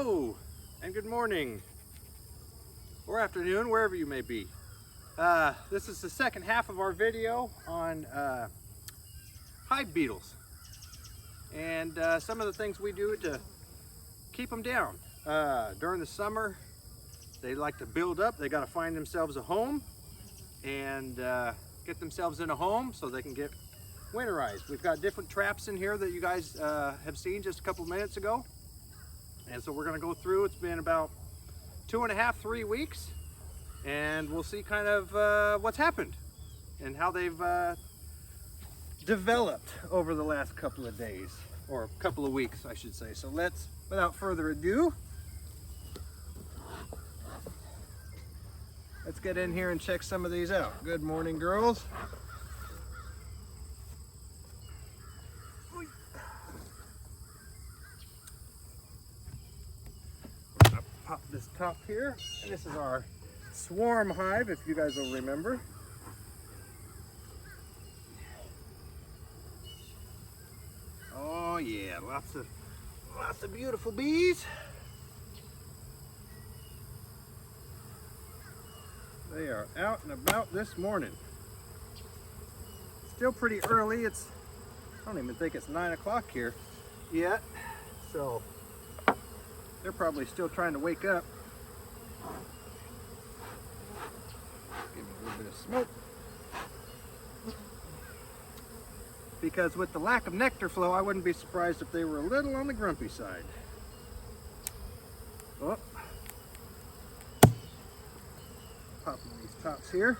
Hello and good morning or afternoon, wherever you may be. This is the second half of our video on hive beetles and some of the things we do to keep them down. During the summer, they like to build up. They got to find themselves a home and get themselves in a home so they can get winterized. We've got different traps in here that you guys have seen just a couple minutes ago. And so we're going to go through. It's been about 2.5, 3 weeks, and we'll see kind of what's happened and how they've developed over the last couple of days, or a couple of weeks, I should say. So let's, without further ado, let's get in here and check some of these out. Good morning, girls. Pop this top here, and this is our swarm hive, if you guys will remember. Oh yeah, lots of beautiful bees. They are out and about this morning. Still pretty early. I don't even think it's 9 o'clock here yet, so they're probably still trying to wake up. Give me a little bit of smoke. Because with the lack of nectar flow, I wouldn't be surprised if they were a little on the grumpy side. Oh. Popping these tops here.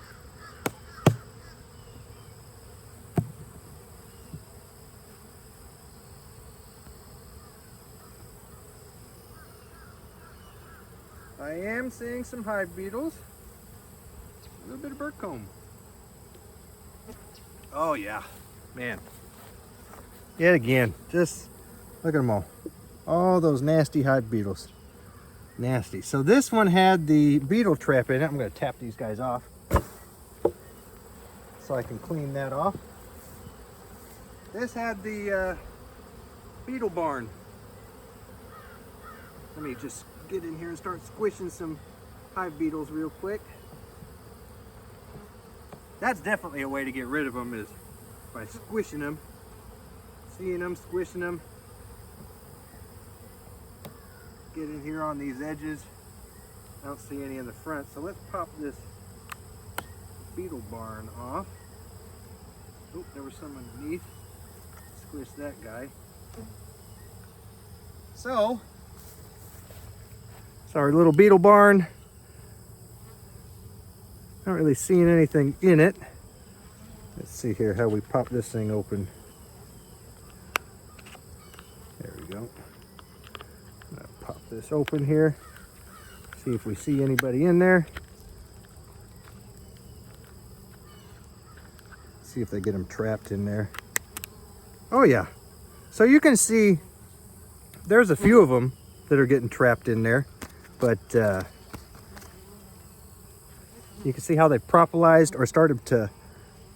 I am seeing some hive beetles. A little bit of bird comb. Oh yeah, man. Yet again, just look at them all. All those nasty hive beetles. Nasty. So this one had the beetle trap in it. I'm going to tap these guys off so I can clean that off. This had the beetle barn. Let me just get in here and start squishing some hive beetles real quick. That's definitely a way to get rid of them, is by squishing them. Seeing them, squishing them. Get in here on these edges. I don't see any in the front, so let's pop this beetle barn off. Oh, there was some underneath. Squish that guy. So our little beetle barn. Not really seeing anything in it. Let's see here how we pop this thing open. There we go. I'm gonna pop this open here. See if we see anybody in there. See if they get them trapped in there. Oh yeah. So you can see there's a few of them that are getting trapped in there. But you can see how they propolized or started to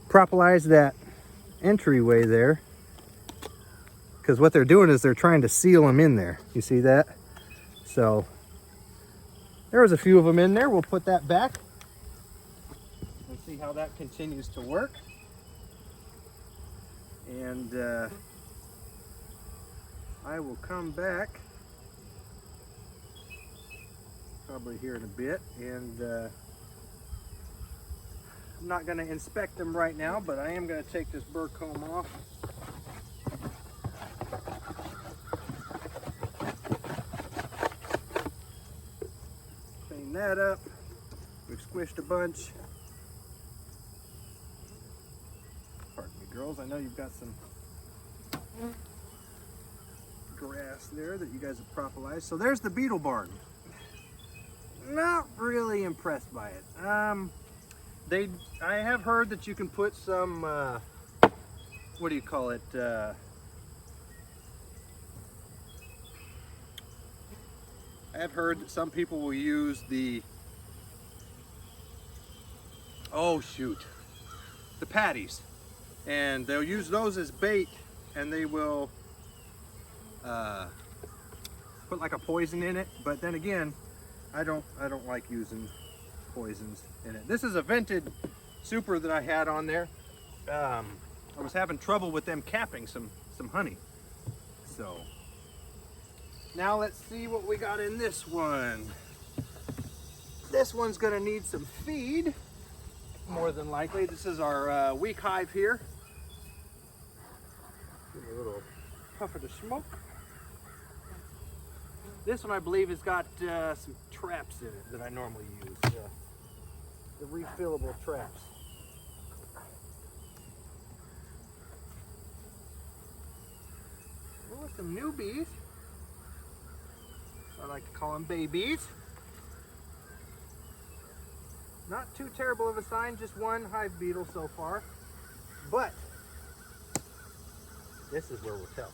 propolize that entryway there. Because what they're doing is they're trying to seal them in there. You see that? So there was a few of them in there. We'll put that back and see how that continues to work. And I will come back probably here in a bit, and I'm not going to inspect them right now, but I am going to take this burr comb off. Clean that up. We've squished a bunch. Pardon me, girls. I know you've got some grass there that you guys have propolized. So there's the beetle barn. Not really impressed by it. I have heard that you can put some, what do you call it? I have heard that some people will use the, the patties. And they'll use those as bait, and they will put like a poison in it, but then again, I don't like using poisons in it. This is a vented super that I had on there. I was having trouble with them capping some honey. So now let's see what we got in this one. This one's gonna need some feed, more than likely. This is our weak hive here. Give me a little puff of the smoke. This one I believe has got some traps in it that I normally use. The refillable traps. Oh, some newbies. I like to call them babies. Not too terrible of a sign, just one hive beetle so far. But this is where we'll tell.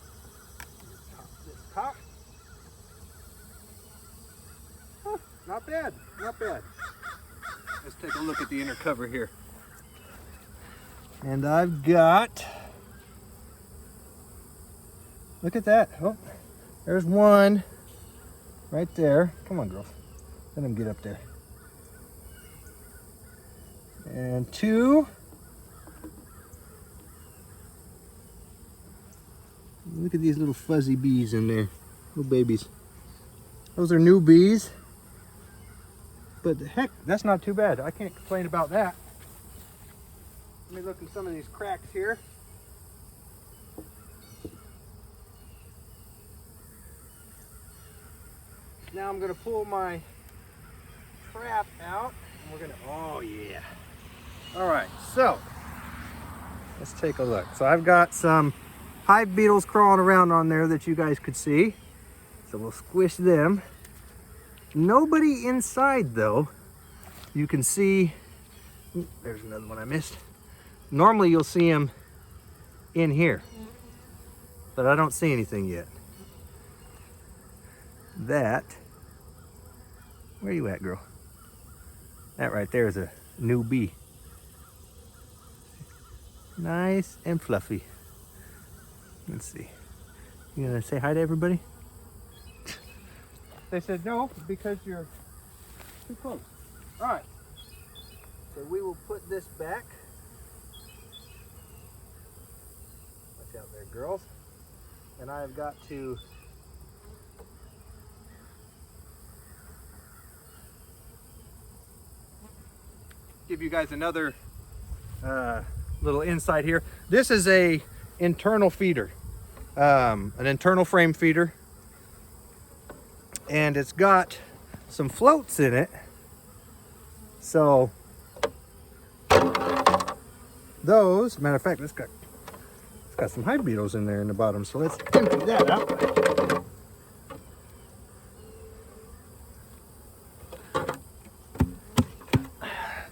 This top. Oh, not bad, not bad. Let's take a look at the inner cover here. And I've got, look at that. Oh, there's one right there. Come on, girls. Let him get up there. And two. Look at these little fuzzy bees in there. Little babies. Those are new bees. But heck, that's not too bad. I can't complain about that. Let me look in some of these cracks here. Now I'm going to pull my trap out. And we're going to, oh yeah. All right, so let's take a look. So I've got some hive beetles crawling around on there that you guys could see. So we'll squish them. Nobody inside though. You can see, there's another one I missed. Normally you'll see them in here, but I don't see anything yet. That, where you at, girl? That right there is a new bee. Nice and fluffy. Let's see. You gonna say hi to everybody? They said no, because you're too close. All right. So we will put this back. Watch out there, girls. And I've got to give you guys another little insight here. This is a internal feeder, an internal frame feeder, and it's got some floats in it. So those, matter of fact, it's got some hive beetles in there in the bottom. So let's empty that out.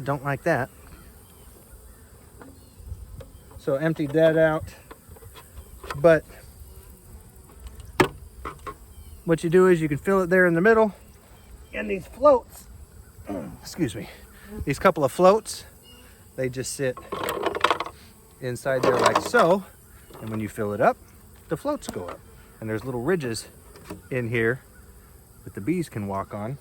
Don't like that. So emptied that out. But what you do is you can fill it there in the middle, and these floats, excuse me, these couple of floats, they just sit inside there like so, and when you fill it up, the floats go up. And there's little ridges in here that the bees can walk on.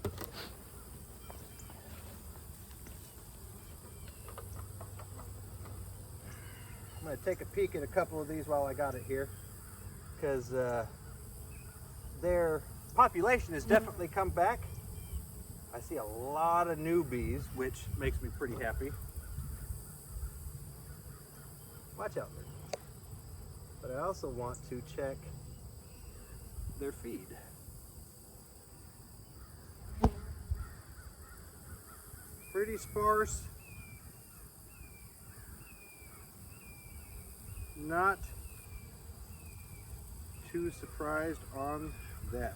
I'm going to take a peek at a couple of these while I got it here, because their population has definitely come back. I see a lot of new bees, which makes me pretty happy. Watch out there. But I also want to check their feed. Pretty sparse. Not too surprised on that.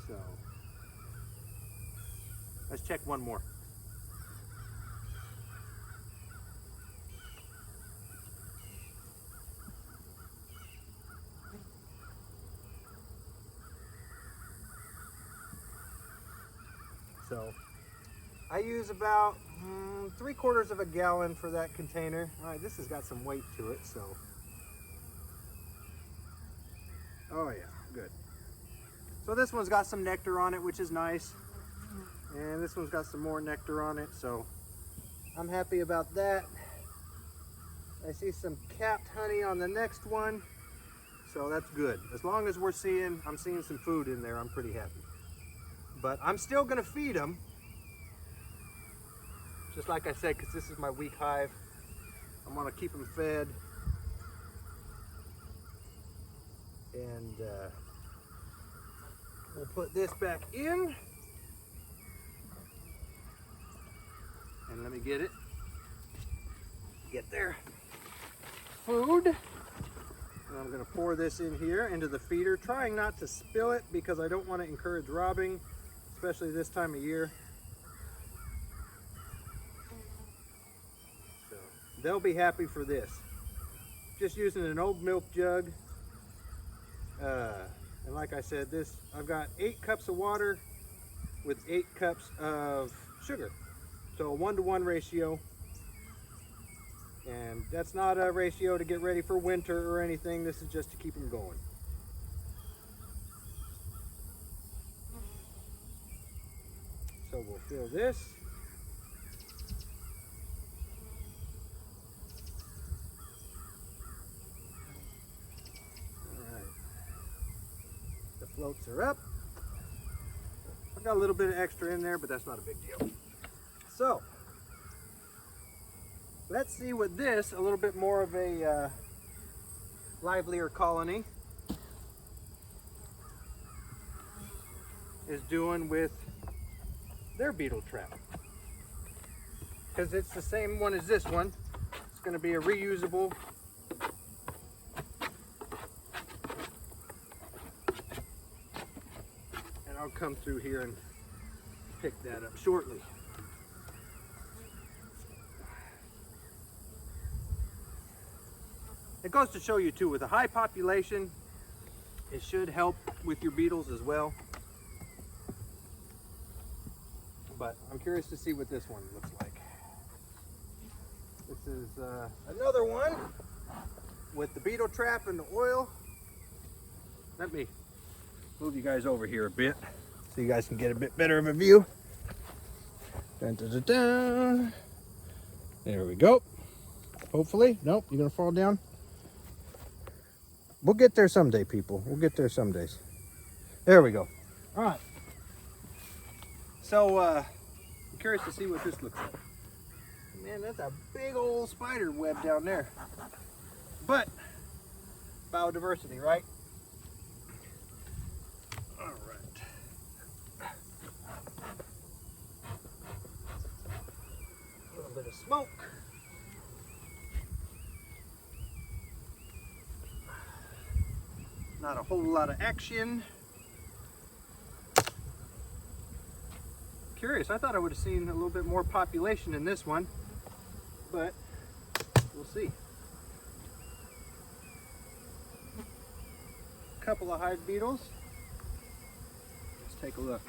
So let's check one more. So I use about 3/4 of a gallon for that container. All right, this has got some weight to it, so. Oh yeah. good. So this one's got some nectar on it, which is nice. And this one's got some more nectar on it, so I'm happy about that. I see some capped honey on the next one, so that's good. As long as I'm seeing some food in there, I'm pretty happy. But I'm still gonna feed them, just like I said, because this is my weak hive. I'm gonna keep them fed. And we'll put this back in. And let me get it. Get their food. And I'm gonna pour this in here into the feeder, trying not to spill it because I don't want to encourage robbing, especially this time of year. So they'll be happy for this. Just using an old milk jug. And like I said, I've got 8 cups of water with 8 cups of sugar. So a 1-to-1 ratio. And that's not a ratio to get ready for winter or anything. This is just to keep them going. So we'll fill this. Floats are up. I've got a little bit of extra in there, but that's not a big deal. So let's see what this, a little bit more of a livelier colony, is doing with their beetle trap. Because it's the same one as this one. It's going to be a reusable. I'll come through here and pick that up shortly. It goes to show you too, with a high population, it should help with your beetles as well. But I'm curious to see what this one looks like. This is another one with the beetle trap and the oil. Let me move you guys over here a bit so you guys can get a bit better of a view. Dun, dun, dun, dun. There we go. Hopefully. Nope, you're gonna fall down. We'll get there someday, people. We'll get there some days. There we go. All right. So I'm curious to see what this looks like. Man, that's a big old spider web down there. But biodiversity, right? Bit of smoke. Not a whole lot of action. Curious, I thought I would have seen a little bit more population in this one, but we'll see. A couple of hive beetles. Let's take a look.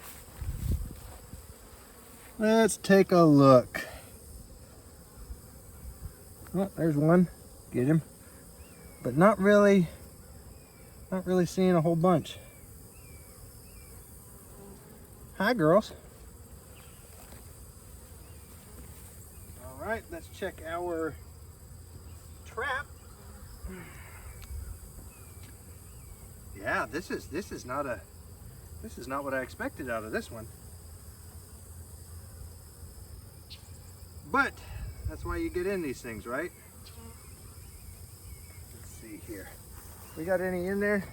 Let's take a look. Oh, there's one. Get him. But not really seeing a whole bunch. Hi, girls. All right, let's check our trap. Yeah, this is not what I expected out of this one. But that's why you get in these things, right? Let's see here. We got any in there?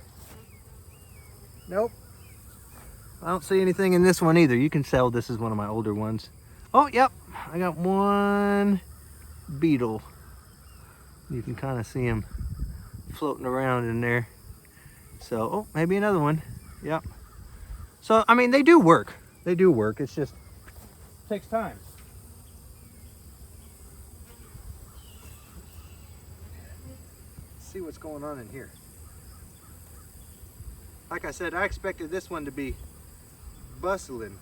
Nope. I don't see anything in this one either. You can tell this is one of my older ones. Oh, yep. I got one beetle. You can kind of see him floating around in there. So, oh, maybe another one. Yep. So, I mean, they do work. They do work. It's just, it takes time. See what's going on in here. Like I said, I expected this one to be bustling.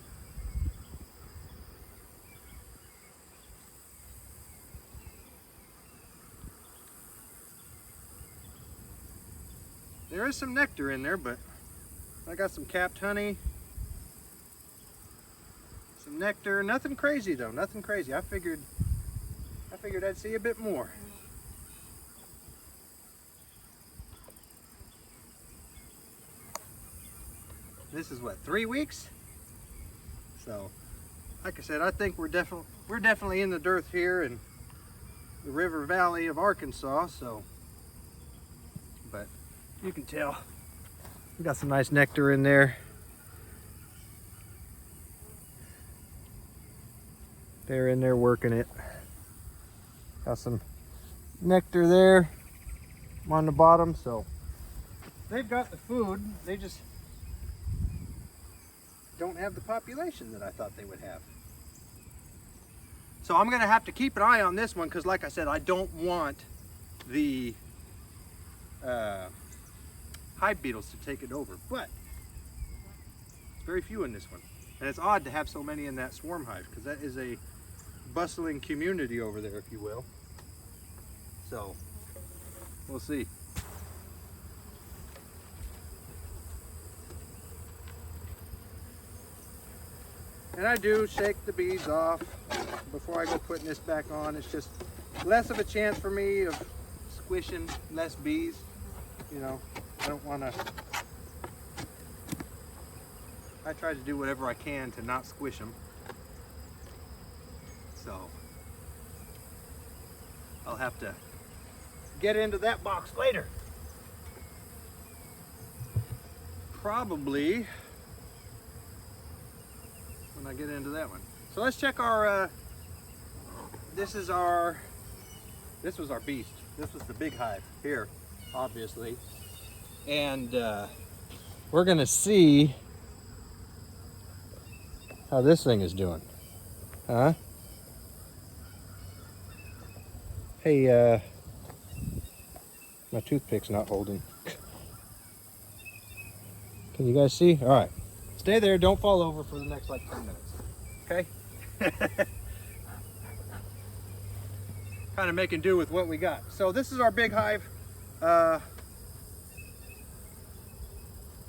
There is some nectar in there, but I got some capped honey, some nectar. Nothing crazy though, nothing crazy. I figured I'd see a bit more. This is what, 3 weeks? So, like I said, I think we're definitely in the dearth here in the river valley of Arkansas. So, but you can tell we got some nice nectar in there. They're in there working it. Got some nectar there on the bottom, so they've got the food. They just don't have the population that I thought they would have. So I'm gonna have to keep an eye on this one because, like I said, I don't want the hive beetles to take it over, but very few in this one. And it's odd to have so many in that swarm hive because that is a bustling community over there, if you will. So we'll see. And I do shake the bees off before I go putting this back on. It's just less of a chance for me of squishing less bees. You know, I don't want to. I try to do whatever I can to not squish them. So I'll have to get into that box later. Probably when I get into that one. So let's check our, this was our beast. This was the big hive here, obviously. And we're gonna see how this thing is doing. Huh? Hey, my toothpick's not holding. Can you guys see? All right. Stay there, don't fall over for the next like 10 minutes. Okay? Kind of making do with what we got. So this is our big hive. I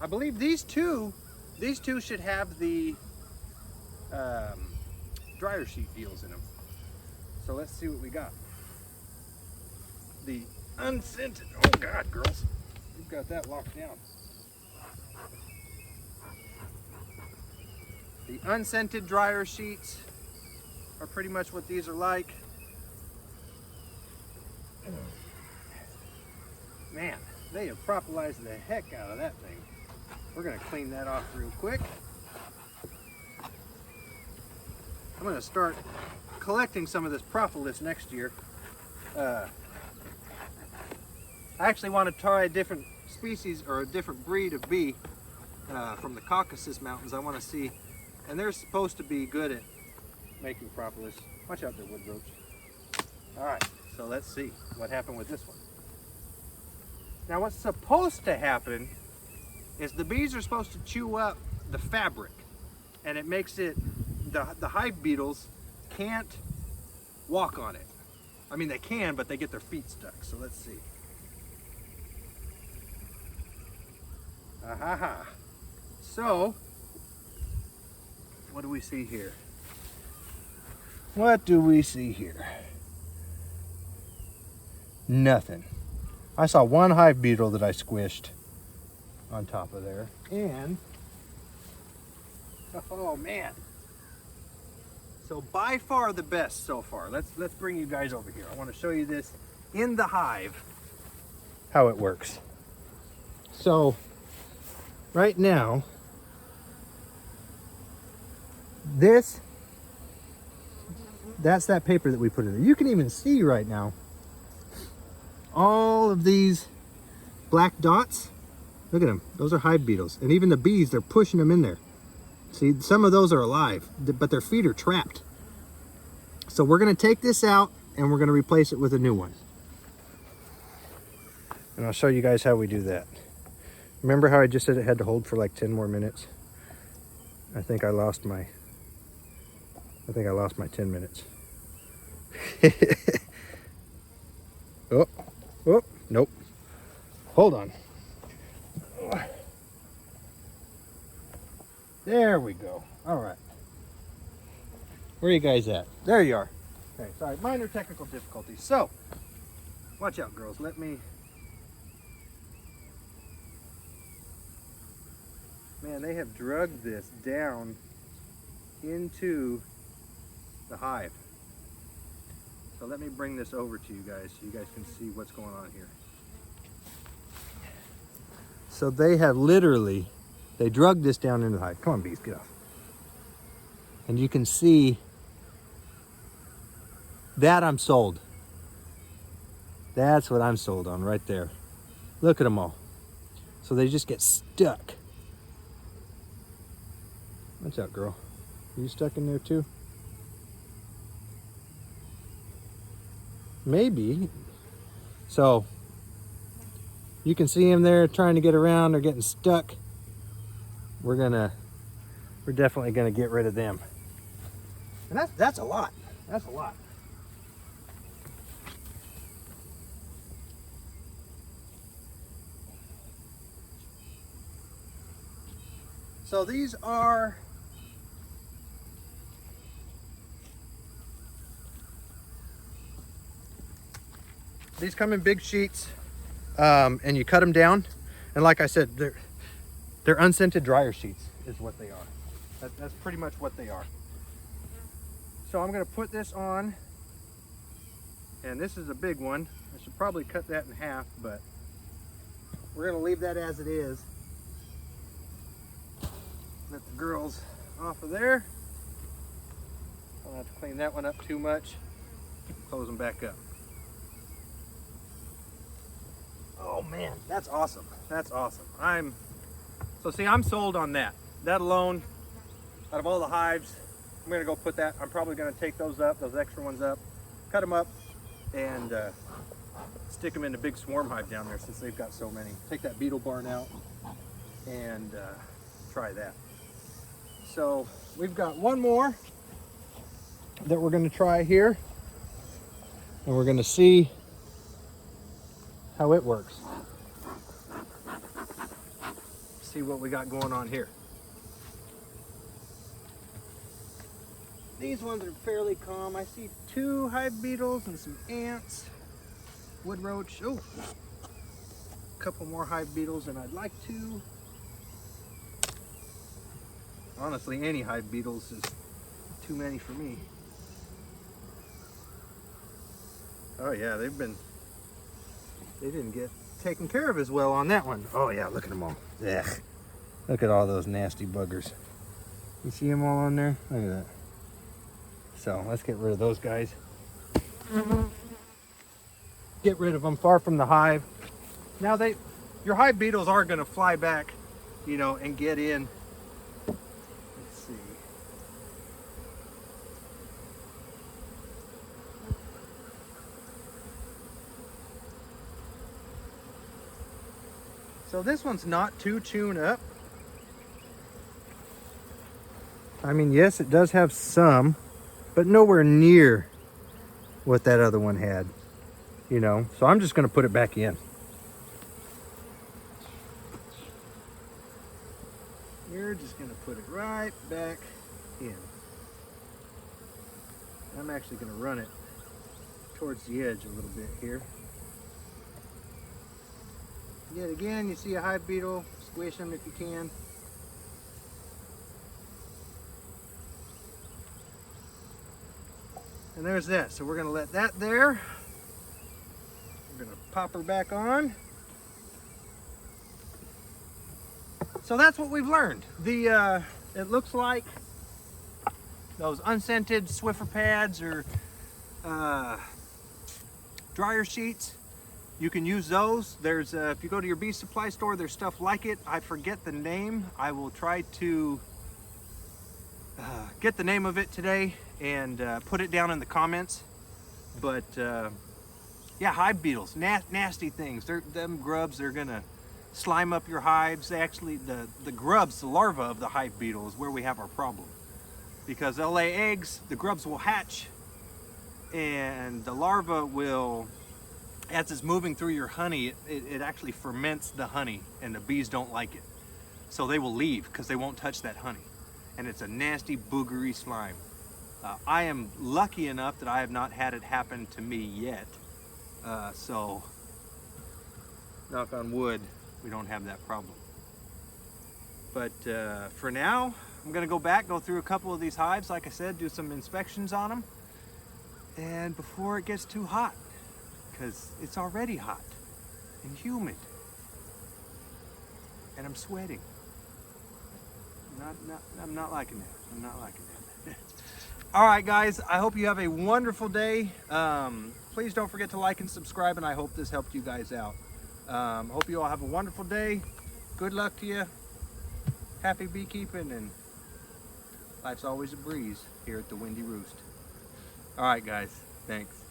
believe these two should have the dryer sheet deals in them. So let's see what we got. The unscented, oh God, girls, we've got that locked down. The unscented dryer sheets are pretty much what these are like. Man, they have propolised the heck out of that thing. We're gonna clean that off real quick. I'm gonna start collecting some of this propolis next year. I actually want to try a different species or a different breed of bee from the Caucasus Mountains. I want to see, and they're supposed to be good at making propolis. Watch out there, wood roach. All right, so let's see what happened with this one. Now what's supposed to happen is the bees are supposed to chew up the fabric, and it makes it, the hive beetles can't walk on it. I mean, they can, but they get their feet stuck. So let's see. Aha. So, what do we see here? What do we see here? Nothing. I saw one hive beetle that I squished on top of there, and oh man. So by far the best so far. Let's bring you guys over here. I want to show you this in the hive, how it works. So right now, that's that paper that we put in there. You can even see right now all of these black dots. Look at them. Those are hive beetles. And even the bees, they're pushing them in there. See, some of those are alive, but their feet are trapped. So we're going to take this out and we're going to replace it with a new one. And I'll show you guys how we do that. Remember how I just said it had to hold for like 10 more minutes? I think I lost my 10 minutes. Oh, nope. Hold on. There we go. All right. Where are you guys at? There you are. Okay, sorry, minor technical difficulties. So, watch out, girls. Let me... Man, they have drugged this down into the hive. So let me bring this over to you guys so you guys can see what's going on here. So they have literally, they drugged this down into the hive. Come on, bees, get off. And you can see that I'm sold. That's what I'm sold on right there. Look at them all. So they just get stuck. Watch out, girl. Are you stuck in there too? Maybe. So you can see them there trying to get around. They're getting stuck. We're definitely gonna get rid of them. And that's a lot. That's a lot. So these are these come in big sheets, and you cut them down, and like I said, they're unscented dryer sheets is what they are. That's pretty much what they are. So I'm going to put this on, and this is a big one. I should probably cut that in half, but we're going to leave that as it is. Let the girls off of there. I don't have to clean that one up too much. Close them back up. Oh man, that's awesome. That's awesome. I'm sold on that. That alone, out of all the hives, I'm gonna go put that. I'm probably gonna take those extra ones up, cut them up, and stick them in a big swarm hive down there since they've got so many. Take that beetle barn out and try that. So we've got one more that we're gonna try here, and we're gonna see how it works. See what we got going on here. These ones are fairly calm. I see 2 hive beetles and some ants, wood roach. Oh, a couple more hive beetles than I'd like to. Honestly, any hive beetles is too many for me. Oh yeah, they didn't get taken care of as well on that one. Oh yeah, look at them all. Ugh. Look at all those nasty buggers. You see them all on there? Look at that. So let's get rid of those guys. Get rid of them far from the hive. Now your hive beetles are gonna fly back, you know, and get in. Let's see. So this one's not too chewed up. I mean, yes, it does have some, but nowhere near what that other one had, you know. So I'm just gonna put it back in. We're just gonna put it right back in. I'm actually gonna run it towards the edge a little bit here. Yet again, you see a hive beetle, squish them if you can. And there's that. So we're gonna let that there. We're gonna pop her back on. So that's what we've learned. It looks like those unscented Swiffer pads or dryer sheets. You can use those. There's if you go to your bee supply store, there's stuff like it. I forget the name. I will try to get the name of it today and put it down in the comments. But yeah, hive beetles, nasty things. Them grubs, they're gonna slime up your hives. They actually, the grubs, the larvae of the hive beetle is where we have our problem. Because they'll lay eggs, the grubs will hatch, and the larva will, as it's moving through your honey, it actually ferments the honey, and the bees don't like it. So they will leave because they won't touch that honey. And it's a nasty, boogery slime. I am lucky enough that I have not had it happen to me yet. So, knock on wood, we don't have that problem. But for now, I'm gonna go back, go through a couple of these hives, like I said, do some inspections on them. And before it gets too hot, because it's already hot and humid. And I'm sweating. I'm not liking that. I'm not liking that. All right, guys, I hope you have a wonderful day. Please don't forget to like and subscribe, and I hope this helped you guys out. Hope you all have a wonderful day. Good luck to you. Happy beekeeping, and life's always a breeze here at the Windy Roost. All right, guys, thanks.